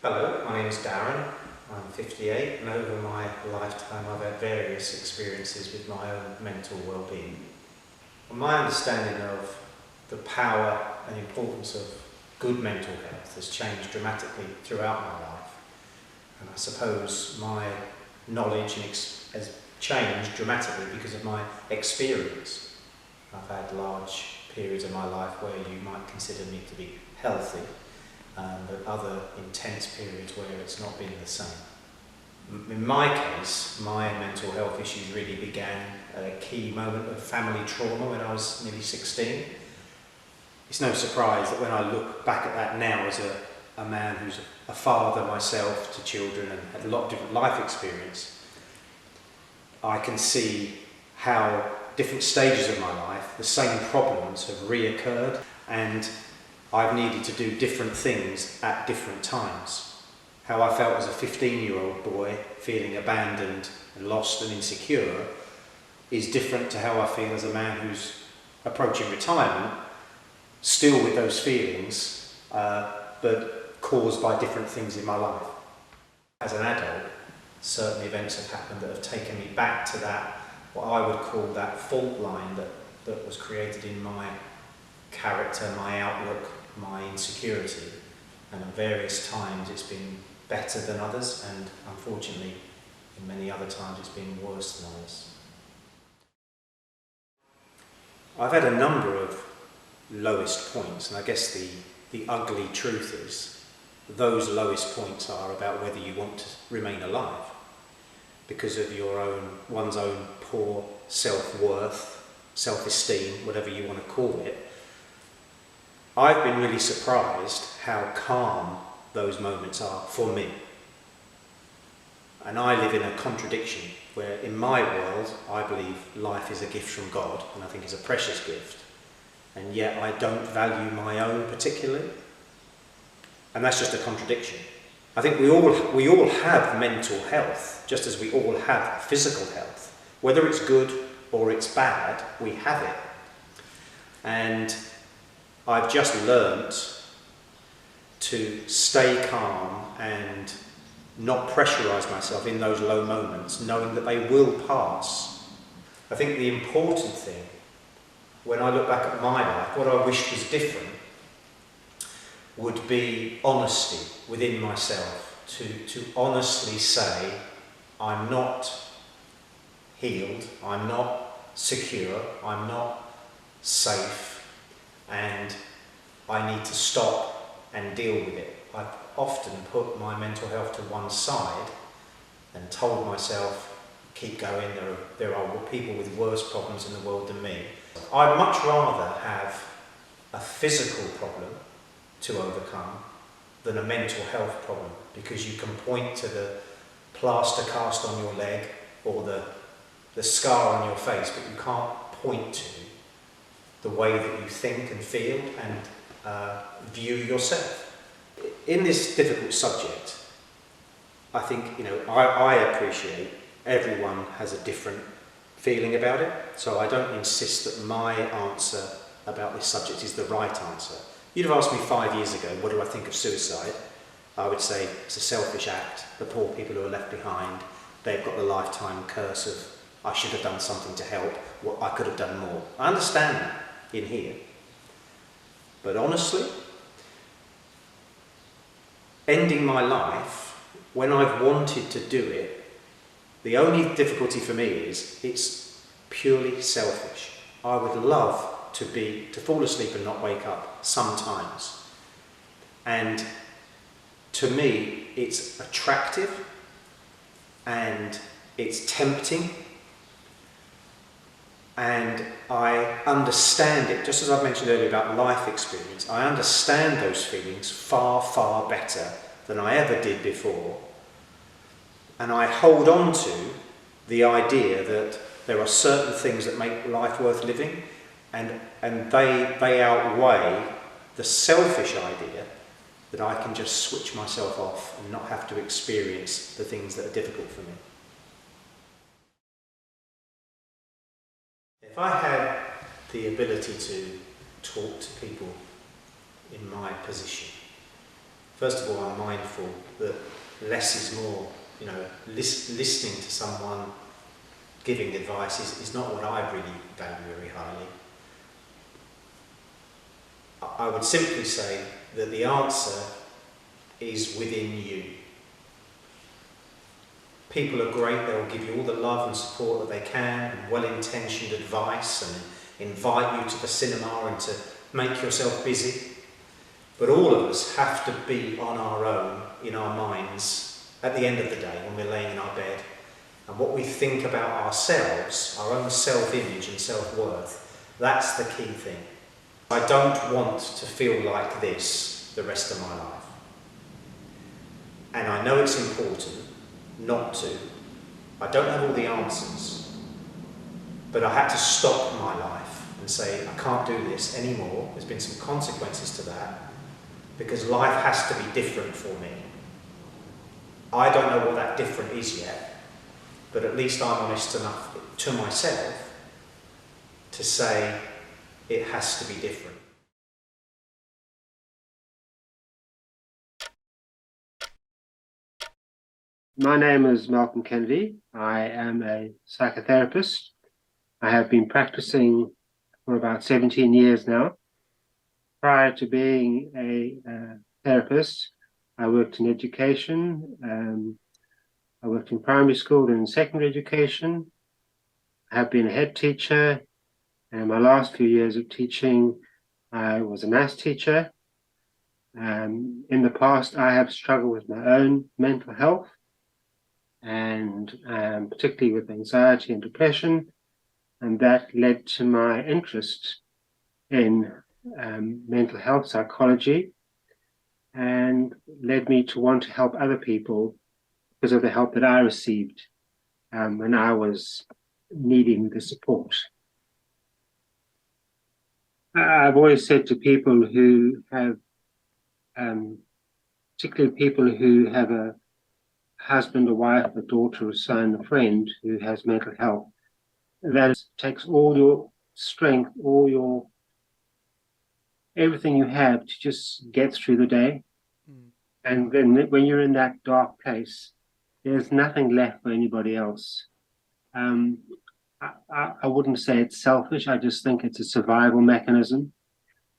Hello, my name is Darren. I'm 58 and over my lifetime I've had various experiences with my own mental well-being. My understanding of the power and importance of good mental health has changed dramatically throughout my life, and I suppose my knowledge has changed dramatically because of my experience. I've had large periods of my life where you might consider me to be healthy, but other intense periods where it's not been the same. In my case, my mental health issues really began at a key moment of family trauma when I was nearly 16. It's no surprise that when I look back at that now as a man who's a father myself to children and had a lot of different life experience, I can see how different stages of my life, the same problems have reoccurred, and I've needed to do different things at different times. How I felt as a 15-year-old boy feeling abandoned and lost and insecure is different to how I feel as a man who's approaching retirement, still with those feelings, but caused by different things in my life. As an adult, certain events have happened that have taken me back to that, what I would call that fault line that was created in my character, my outlook, my insecurity, and at various times it's been better than others, and unfortunately in many other times it's been worse than others. I've had a number of lowest points, and I guess the ugly truth is those lowest points are about whether you want to remain alive because of one's own poor self-worth, self-esteem, whatever you want to call it. I've been really surprised how calm those moments are for me. And I live in a contradiction where in my world I believe life is a gift from God, and I think it's a precious gift, and yet I don't value my own particularly, and that's just a contradiction. I think we all have mental health, just as we all have physical health. Whether it's good or it's bad, we have it. And I've just learnt to stay calm and not pressurise myself in those low moments, knowing that they will pass. I think the important thing, when I look back at my life, what I wished was different would be honesty within myself, to honestly say, I'm not healed, I'm not secure, I'm not safe, and I need to stop and deal with it. I've often put my mental health to one side and told myself, keep going, there are people with worse problems in the world than me. I'd much rather have a physical problem to overcome than a mental health problem, because you can point to the plaster cast on your leg or the scar on your face, but you can't point to the way that you think and feel and view yourself. In this difficult subject, I think, I appreciate everyone has a different feeling about it, so I don't insist that my answer about this subject is the right answer. You'd have asked me 5 years ago, what do I think of suicide? I would say it's a selfish act, the poor people who are left behind, they've got the lifetime curse of, I should have done something to help, I could have done more. I understand that in here. But honestly, ending my life, when I've wanted to do it, the only difficulty for me is it's purely selfish. I would love to fall asleep and not wake up sometimes. And to me, it's attractive and it's tempting. And I understand it, just as I've mentioned earlier about life experience, I understand those feelings far, far better than I ever did before. And I hold on to the idea that there are certain things that make life worth living, and they outweigh the selfish idea that I can just switch myself off and not have to experience the things that are difficult for me. If I had the ability to talk to people in my position First of all, I'm mindful that less is more. You know, listening to someone giving advice is not what I really value very highly. I would simply say that the answer is within you. People are great, they'll give you all the love and support that they can, and well-intentioned advice, and invite you to the cinema and to make yourself busy. But all of us have to be on our own, in our minds, at the end of the day, when we're laying in our bed. And what we think about ourselves, our own self-image and self-worth, that's the key thing. I don't want to feel like this the rest of my life. And I know it's important not to. I don't have all the answers. But I had to stop my life and say, I can't do this anymore. There's been some consequences to that, because life has to be different for me. I don't know what that different is yet, but at least I'm honest enough to myself to say it has to be different. My name is Malcolm Kennedy. I am a psychotherapist. I have been practicing for about 17 years now. Prior to being a therapist, I worked in education. I worked in primary school and secondary education. I have been a head teacher, and my last few years of teaching, I was a maths teacher. In the past, I have struggled with my own mental health, and particularly with anxiety and depression, and that led to my interest in mental health psychology, and led me to want to help other people because of the help that I received when I was needing the support. I've always said to people who have, particularly people who have a husband, a wife, a daughter, a son, a friend who has mental health, that it takes all your strength, everything you have to just get through the day. And then when you're in that dark place, there's nothing left for anybody else. I wouldn't say it's selfish. I just think it's a survival mechanism.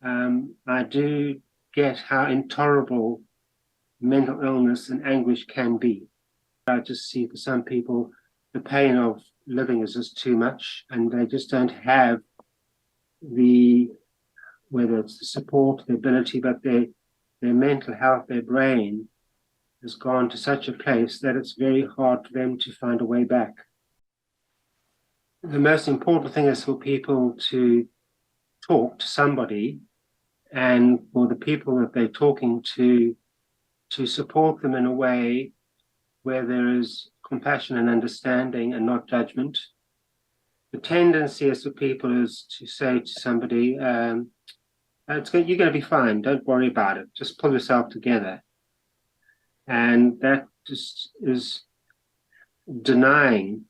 I do get how intolerable mental illness and anguish can be. I just see for some people, the pain of living is just too much, and they just don't have whether it's the support, the ability, but their mental health, their brain has gone to such a place that it's very hard for them to find a way back. The most important thing is for people to talk to somebody, and for the people that they're talking to support them in a way where there is compassion and understanding and not judgment. The tendency is for people is to say to somebody, you're going to be fine, don't worry about it, just pull yourself together. And that just is denying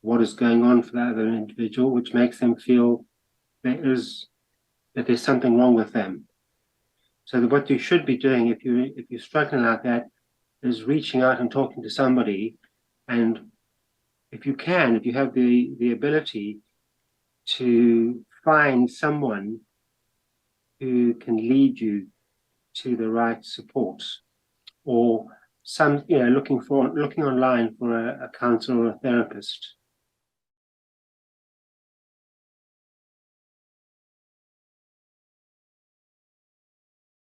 what is going on for the other individual, which makes them feel that there's something wrong with them. So that what you should be doing if you're struggling like that is reaching out and talking to somebody, and if you have the ability to find someone who can lead you to the right support, or looking online for a counselor or a therapist.